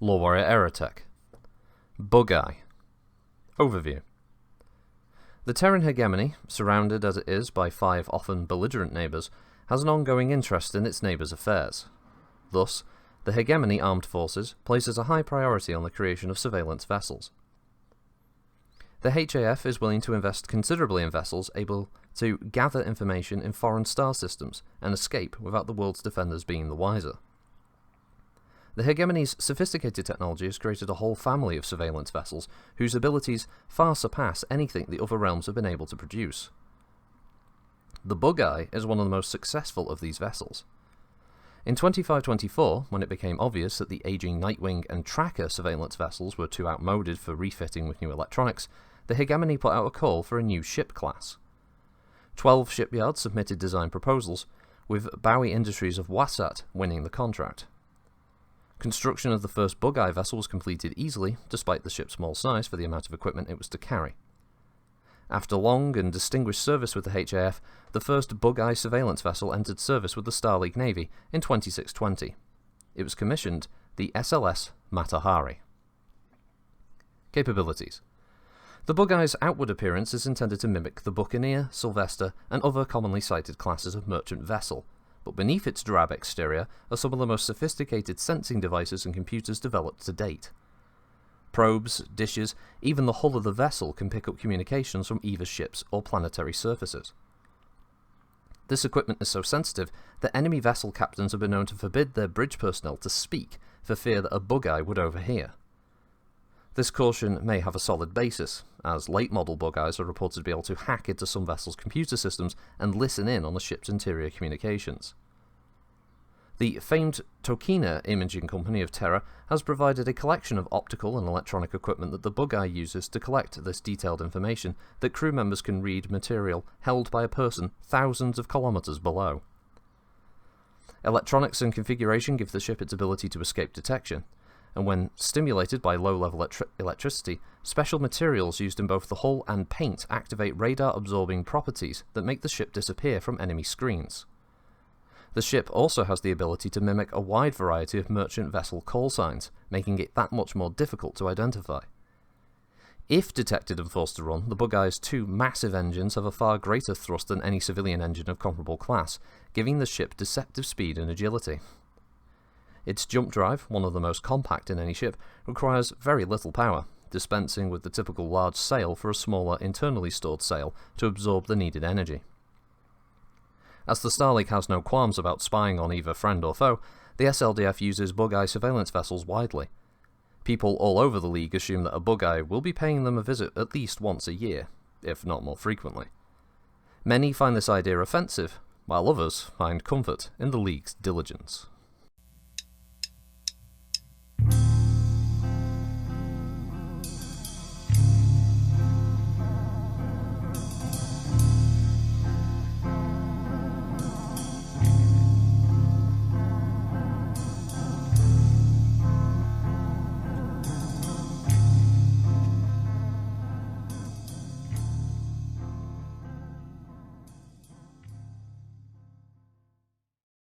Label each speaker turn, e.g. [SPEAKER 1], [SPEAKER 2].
[SPEAKER 1] LoreWarrior Aerotech. Bug-Eye. Overview. The Terran Hegemony, surrounded as it is by 5 often belligerent neighbours, has an ongoing interest in its neighbours' affairs. Thus, the Hegemony Armed Forces places a high priority on the creation of surveillance vessels. The HAF is willing to invest considerably in vessels able to gather information in foreign star systems and escape without the world's defenders being the wiser. The Hegemony's sophisticated technology has created a whole family of surveillance vessels whose abilities far surpass anything the other realms have been able to produce. The Bug-Eye is one of the most successful of these vessels. In 2524, when it became obvious that the aging Nightwing and Tracker surveillance vessels were too outmoded for refitting with new electronics, the Hegemony put out a call for a new ship class. 12 shipyards submitted design proposals, with Bowie Industries of Wasat winning the contract. Construction of the first Bug-Eye vessel was completed easily, despite the ship's small size for the amount of equipment it was to carry. After long and distinguished service with the HAF, the first Bug-Eye surveillance vessel entered service with the Starleague Navy in 2620. It was commissioned the SLS Matahari. Capabilities. The Bug-Eye's outward appearance is intended to mimic the Buccaneer, Sylvester, and other commonly cited classes of merchant vessel, but beneath its drab exterior are some of the most sophisticated sensing devices and computers developed to date. Probes, dishes, even the hull of the vessel can pick up communications from either ships or planetary surfaces. This equipment is so sensitive that enemy vessel captains have been known to forbid their bridge personnel to speak for fear that a Bug-Eye would overhear. This caution may have a solid basis, as late-model Bug-Eyes are reported to be able to hack into some vessels' computer systems and listen in on the ship's interior communications. The famed Tokina imaging company of Terra has provided a collection of optical and electronic equipment that the Bug-Eye uses to collect this detailed information that crew members can read material held by a person thousands of kilometers below. Electronics and configuration give the ship its ability to escape detection, and when stimulated by low-level electricity, special materials used in both the hull and paint activate radar-absorbing properties that make the ship disappear from enemy screens. The ship also has the ability to mimic a wide variety of merchant vessel call signs, making it that much more difficult to identify. If detected and forced to run, the Bug-Eye's 2 massive engines have a far greater thrust than any civilian engine of comparable class, giving the ship deceptive speed and agility. Its jump drive, one of the most compact in any ship, requires very little power, dispensing with the typical large sail for a smaller internally stored sail to absorb the needed energy. As the Starleague has no qualms about spying on either friend or foe, the SLDF uses Bug-Eye surveillance vessels widely. People all over the League assume that a Bug-Eye will be paying them a visit at least once a year, if not more frequently. Many find this idea offensive, while others find comfort in the League's diligence.